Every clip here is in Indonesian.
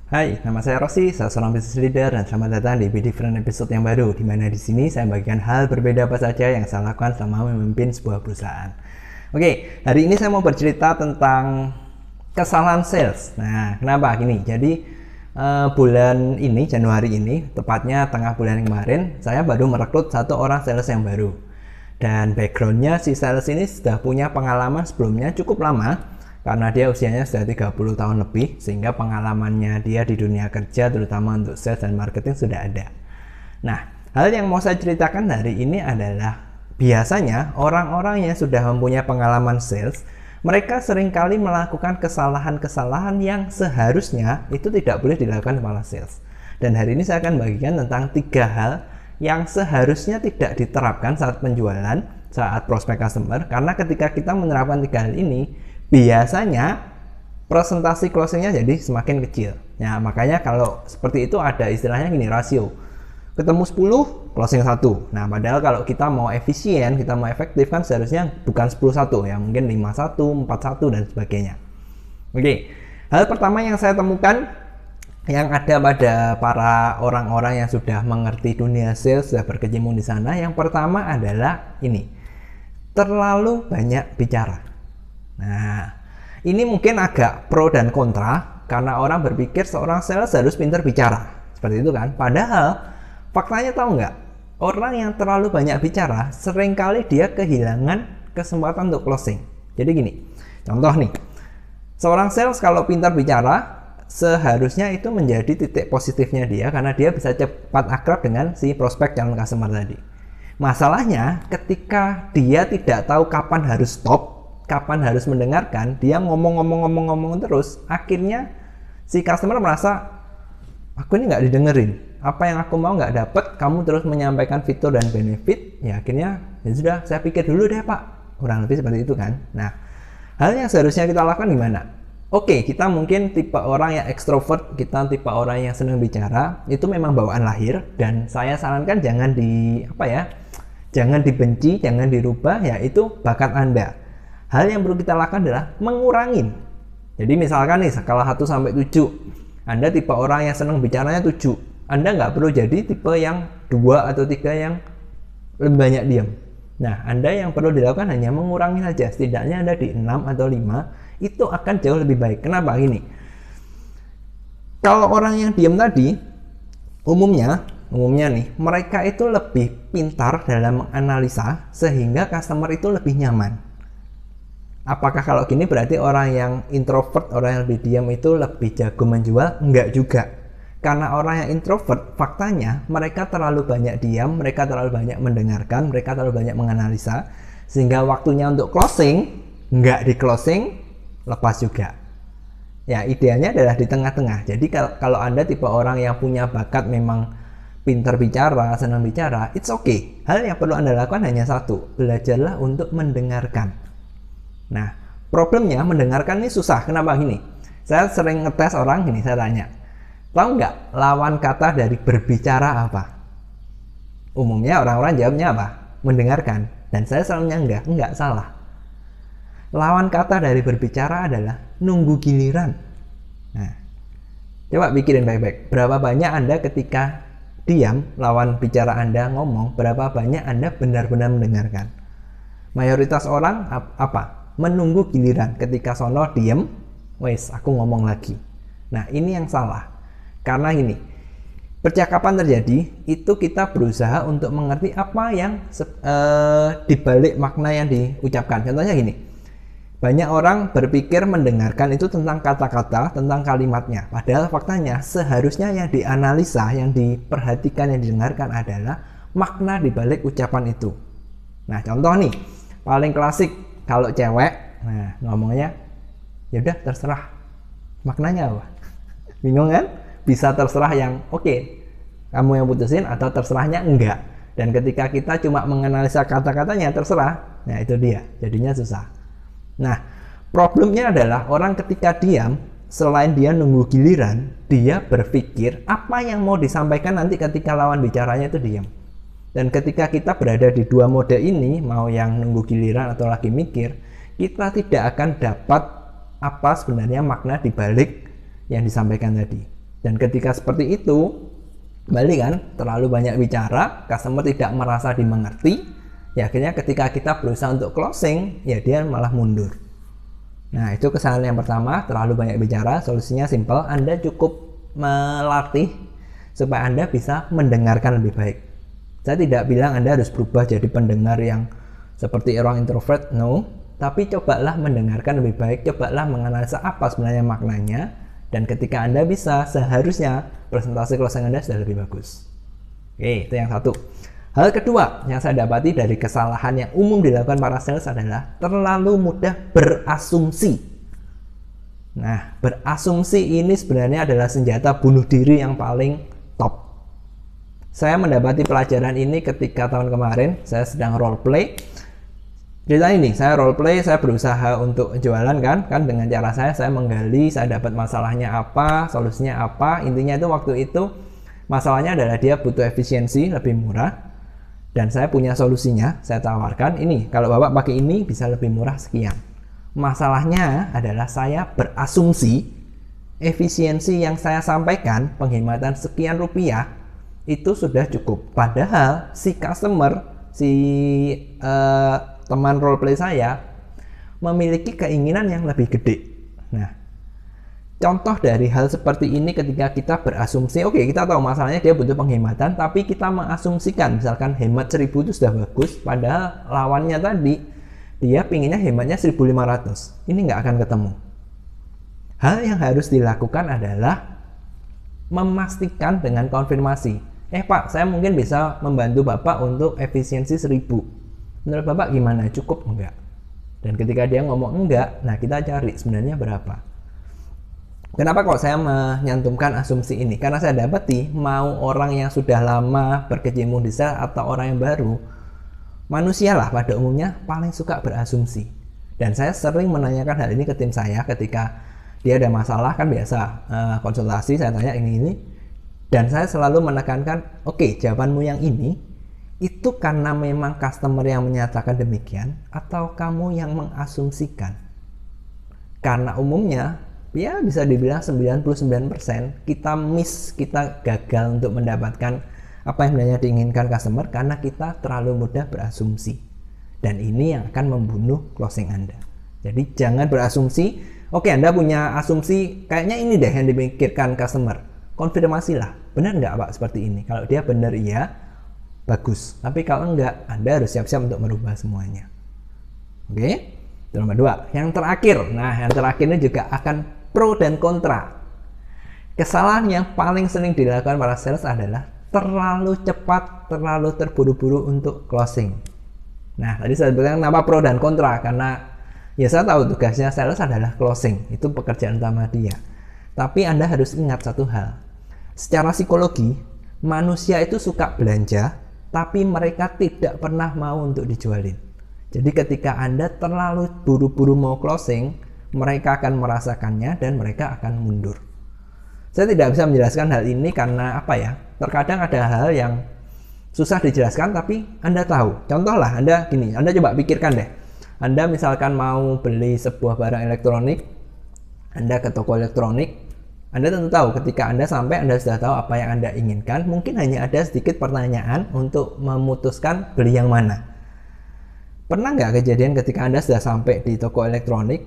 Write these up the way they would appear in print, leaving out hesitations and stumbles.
Hai, nama saya Rossi, saya seorang business leader dan selamat datang di Be Different episode yang baru, di mana di sini saya membagikan hal berbeda apa saja yang saya lakukan selama memimpin sebuah perusahaan. Oke, hari ini saya mau bercerita tentang kesalahan sales. Nah, kenapa gini? Jadi bulan ini, Januari ini, tepatnya tengah bulan kemarin, saya baru merekrut satu orang sales yang baru. Dan backgroundnya si sales ini sudah punya pengalaman sebelumnya cukup lama, karena dia usianya sudah 30 tahun lebih, sehingga pengalamannya dia di dunia kerja terutama untuk sales dan marketing sudah ada. Nah, hal yang mau saya ceritakan hari ini adalah biasanya orang-orang yang sudah mempunyai pengalaman sales, mereka seringkali melakukan kesalahan-kesalahan yang seharusnya itu tidak boleh dilakukan kepala sales. Dan hari ini saya akan bagikan tentang 3 hal yang seharusnya tidak diterapkan saat penjualan, saat prospek customer, karena ketika kita menerapkan 3 hal ini, biasanya presentasi closingnya jadi semakin kecil. Ya, makanya kalau seperti itu ada istilahnya gini, rasio. Ketemu 10, closing 1. Nah, padahal kalau kita mau efisien, kita mau efektif kan seharusnya bukan 10-1 ya, mungkin 5-1, 4-1 dan sebagainya. Oke. Hal pertama yang saya temukan yang ada pada para orang-orang yang sudah mengerti dunia sales, sudah berkecimpung di sana, yang pertama adalah ini. Terlalu banyak bicara. Nah, ini mungkin agak pro dan kontra karena orang berpikir seorang sales harus pintar bicara. Seperti itu kan? Padahal faktanya tahu nggak? Orang yang terlalu banyak bicara seringkali dia kehilangan kesempatan untuk closing. Jadi gini, contoh nih. Seorang sales kalau pintar bicara seharusnya itu menjadi titik positifnya dia karena dia bisa cepat akrab dengan si prospek calon customer tadi. Masalahnya ketika dia tidak tahu kapan harus stop, kapan harus mendengarkan, dia ngomong terus, akhirnya si customer merasa aku ini nggak didengerin, apa yang aku mau nggak dapet, kamu terus menyampaikan fitur dan benefit, ya akhirnya ya sudah, saya pikir dulu deh pak, kurang lebih seperti itu kan. Nah, hal yang seharusnya kita lakukan gimana? Oke, kita mungkin tipe orang yang ekstrovert, kita tipe orang yang senang bicara, itu memang bawaan lahir, dan saya sarankan jangan jangan dibenci, jangan dirubah, ya itu bakat Anda. Hal yang perlu kita lakukan adalah mengurangin. Jadi misalkan nih skala 1 sampai 7, Anda tipe orang yang senang bicaranya 7. Anda nggak perlu jadi tipe yang 2 atau 3 yang lebih banyak diam. Nah, Anda yang perlu dilakukan hanya mengurangi saja. Setidaknya Anda di 6 atau 5, itu akan jauh lebih baik. Kenapa? Gini. Kalau orang yang diam tadi, umumnya nih, mereka itu lebih pintar dalam menganalisa sehingga customer itu lebih nyaman. Apakah kalau gini berarti orang yang introvert, orang yang lebih diam itu lebih jago menjual? Enggak juga. Karena orang yang introvert, faktanya mereka terlalu banyak diam, mereka terlalu banyak mendengarkan, mereka terlalu banyak menganalisa, sehingga waktunya untuk closing, enggak di closing, lepas juga. Ya, idealnya adalah di tengah-tengah. Jadi kalau Anda tipe orang yang punya bakat memang pintar bicara, senang bicara, it's okay. Hal yang perlu Anda lakukan hanya satu, belajarlah untuk mendengarkan. Nah, problemnya mendengarkan ini susah. Kenapa gini? Saya sering ngetes orang gini, saya tanya, tahu nggak lawan kata dari berbicara apa? Umumnya orang-orang jawabnya apa? Mendengarkan. Dan saya selalu enggak salah. Lawan kata dari berbicara adalah nunggu giliran. Nah, coba pikirin baik-baik. Berapa banyak Anda ketika diam, lawan bicara Anda ngomong, berapa banyak Anda benar-benar mendengarkan? Mayoritas orang apa? Menunggu giliran. Ketika sono diem, wes aku ngomong lagi. Nah, ini yang salah. Karena gini, percakapan terjadi, itu kita berusaha untuk mengerti apa yang dibalik makna yang diucapkan. Contohnya gini, banyak orang berpikir mendengarkan itu tentang kata-kata, tentang kalimatnya. Padahal faktanya seharusnya yang dianalisa, yang diperhatikan, yang didengarkan adalah makna dibalik ucapan itu. Nah, contoh nih, paling klasik, kalau cewek, nah ngomongnya, yaudah terserah. Maknanya apa? Bingung kan? Bisa terserah yang oke, kamu yang putusin, atau terserahnya enggak. Dan ketika kita cuma menganalisa kata-katanya terserah, nah itu dia, jadinya susah. Nah, problemnya adalah orang ketika diam, selain dia nunggu giliran, dia berpikir apa yang mau disampaikan nanti ketika lawan bicaranya itu diam. Dan ketika kita berada di dua mode ini, mau yang nunggu giliran atau lagi mikir, kita tidak akan dapat apa sebenarnya makna dibalik yang disampaikan tadi. Dan ketika seperti itu, kembali kan, terlalu banyak bicara, customer tidak merasa dimengerti, ya akhirnya ketika kita berusaha untuk closing, ya dia malah mundur. Nah, itu kesalahan yang pertama, terlalu banyak bicara. Solusinya simple, Anda cukup melatih supaya Anda bisa mendengarkan lebih baik. Saya tidak bilang Anda harus berubah jadi pendengar yang seperti orang introvert, no. Tapi cobalah mendengarkan lebih baik, cobalah menganalisa apa sebenarnya maknanya, dan ketika Anda bisa, seharusnya presentasi closing Anda sudah lebih bagus. Oke, itu yang satu. Hal kedua yang saya dapati dari kesalahan yang umum dilakukan para sales adalah terlalu mudah berasumsi. Nah, berasumsi ini sebenarnya adalah senjata bunuh diri yang paling top. Saya mendapati pelajaran ini ketika tahun kemarin saya sedang role play. Cerita ini, saya role play, saya berusaha untuk jualan kan dengan cara saya menggali, saya dapat masalahnya apa, solusinya apa. Intinya itu waktu itu masalahnya adalah dia butuh efisiensi lebih murah. Dan saya punya solusinya, saya tawarkan ini, kalau Bapak pakai ini bisa lebih murah sekian. Masalahnya adalah saya berasumsi efisiensi yang saya sampaikan, penghematan sekian rupiah, itu sudah cukup. Padahal si customer, teman roleplay saya, memiliki keinginan yang lebih gede. Nah, contoh dari hal seperti ini ketika kita berasumsi, oke, kita tahu masalahnya dia butuh penghematan, tapi kita mengasumsikan misalkan hemat 1000 itu sudah bagus, padahal lawannya tadi dia pinginnya hematnya 1500. Ini nggak akan ketemu. Hal yang harus dilakukan adalah memastikan dengan konfirmasi. Pak, saya mungkin bisa membantu Bapak untuk efisiensi 1000. Menurut Bapak gimana? Cukup enggak? Dan ketika dia ngomong enggak, nah kita cari sebenarnya berapa. Kenapa kok saya menyantumkan asumsi ini? Karena saya dapati mau orang yang sudah lama berkecimpung di sales atau orang yang baru, manusia lah pada umumnya paling suka berasumsi. Dan saya sering menanyakan hal ini ke tim saya ketika dia ada masalah, kan biasa konsultasi, saya tanya ini. Dan saya selalu menekankan, oke, jawabanmu yang ini, itu karena memang customer yang menyatakan demikian, atau kamu yang mengasumsikan? Karena umumnya, ya bisa dibilang 99% kita gagal untuk mendapatkan apa yang sebenarnya diinginkan customer karena kita terlalu mudah berasumsi, dan ini yang akan membunuh closing Anda. Jadi jangan berasumsi. Oke, Anda punya asumsi kayaknya ini deh yang dimikirkan customer, konfirmasilah, benar nggak Pak seperti ini? Kalau dia benar, iya, bagus. Tapi kalau enggak, Anda harus siap-siap untuk merubah semuanya. Oke, nomor 2. Yang terakhir, nah yang terakhir ini juga akan pro dan kontra. Kesalahan yang paling sering dilakukan para sales adalah terlalu cepat, terlalu terburu-buru untuk closing. Nah, tadi saya bilang kenapa pro dan kontra, karena ya saya tahu tugasnya sales adalah closing, itu pekerjaan utama dia. Tapi Anda harus ingat satu hal, secara psikologi, manusia itu suka belanja, tapi mereka tidak pernah mau untuk dijualin. Jadi ketika Anda terlalu buru-buru mau closing, mereka akan merasakannya dan mereka akan mundur. Saya tidak bisa menjelaskan hal ini karena apa ya? Terkadang ada hal yang susah dijelaskan tapi Anda tahu. Contohlah Anda gini, Anda coba pikirkan deh. Anda misalkan mau beli sebuah barang elektronik, Anda ke toko elektronik, Anda tentu tahu ketika Anda sampai Anda sudah tahu apa yang Anda inginkan. Mungkin hanya ada sedikit pertanyaan untuk memutuskan beli yang mana. Pernah nggak kejadian ketika Anda sudah sampai di toko elektronik,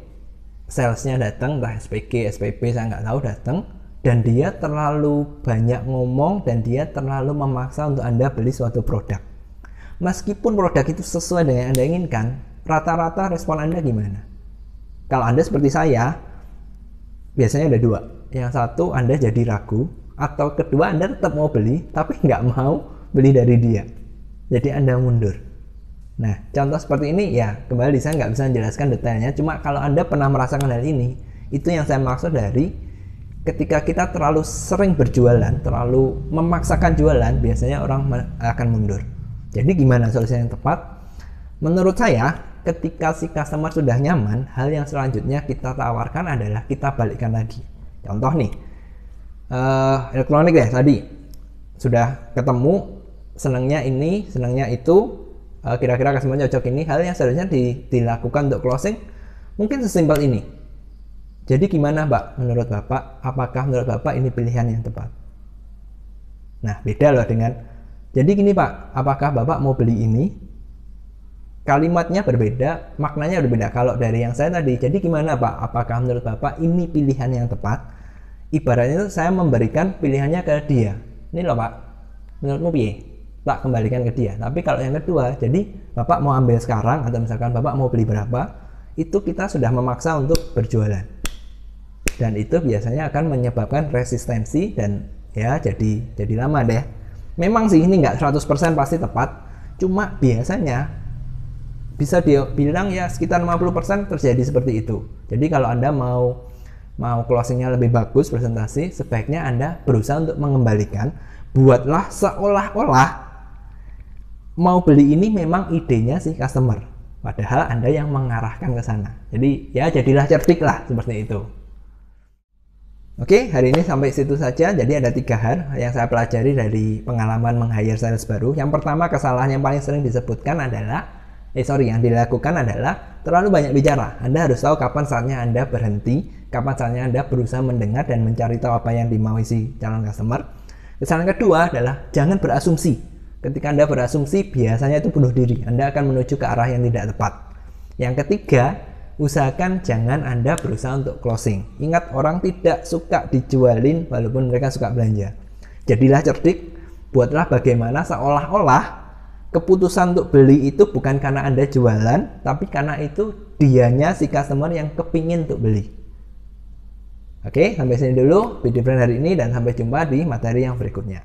salesnya datang, entah SPG, SPP, saya nggak tahu, datang, dan dia terlalu banyak ngomong dan dia terlalu memaksa untuk Anda beli suatu produk. Meskipun produk itu sesuai dengan yang Anda inginkan, rata-rata respon Anda gimana? Kalau Anda seperti saya, biasanya ada dua. Yang satu, Anda jadi ragu, atau kedua, Anda tetap mau beli, tapi nggak mau beli dari dia. Jadi Anda mundur. Nah, contoh seperti ini ya, kembali saya nggak bisa menjelaskan detailnya, cuma kalau Anda pernah merasakan hal ini, itu yang saya maksud dari ketika kita terlalu sering berjualan, terlalu memaksakan jualan, biasanya orang akan mundur. Jadi gimana solusi yang tepat? Menurut saya, ketika si customer sudah nyaman, hal yang selanjutnya kita tawarkan adalah kita balikkan lagi. Contoh nih, elektronik deh tadi, sudah ketemu, senangnya ini, senangnya itu, kira-kira customer cocok ini. Hal yang seharusnya dilakukan untuk closing mungkin sesimpel ini. Jadi gimana Mbak menurut Bapak? Apakah menurut Bapak ini pilihan yang tepat? Nah, beda loh dengan, jadi gini Pak, apakah Bapak mau beli ini? Kalimatnya berbeda, maknanya berbeda. Kalau dari yang saya tadi, jadi gimana Pak? Apakah menurut Bapak ini pilihan yang tepat? Ibaratnya itu saya memberikan pilihannya ke dia. Ini loh Pak, menurutmu piye? Tak kembalikan ke dia. Tapi kalau yang kedua, jadi Bapak mau ambil sekarang atau misalkan Bapak mau beli berapa, itu kita sudah memaksa untuk berjualan. Dan itu biasanya akan menyebabkan resistensi dan ya jadi lama deh. Memang sih ini nggak 100% pasti tepat, cuma biasanya bisa dibilang ya sekitar 50% terjadi seperti itu. Jadi kalau Anda mau closingnya lebih bagus presentasi, sebaiknya Anda berusaha untuk mengembalikan, buatlah seolah-olah mau beli ini memang idenya si customer, padahal Anda yang mengarahkan ke sana. Jadi ya jadilah cerdik lah seperti itu. Oke, hari ini sampai situ saja. Jadi ada 3 hal yang saya pelajari dari pengalaman meng-hire sales baru. Yang pertama, kesalahan yang paling sering disebutkan adalah yang dilakukan adalah terlalu banyak bicara. Anda harus tahu kapan saatnya Anda berhenti, kapan saatnya Anda berusaha mendengar dan mencari tahu apa yang dimaui si calon customer. Kesalahan kedua adalah jangan berasumsi. Ketika Anda berasumsi, biasanya itu bunuh diri. Anda akan menuju ke arah yang tidak tepat. Yang ketiga, usahakan jangan Anda berusaha untuk closing. Ingat, orang tidak suka dijualin walaupun mereka suka belanja. Jadilah cerdik, buatlah bagaimana seolah-olah keputusan untuk beli itu bukan karena Anda jualan, tapi karena itu dianya si customer yang kepingin untuk beli. Oke, sampai sini dulu video hari ini dan sampai jumpa di materi yang berikutnya.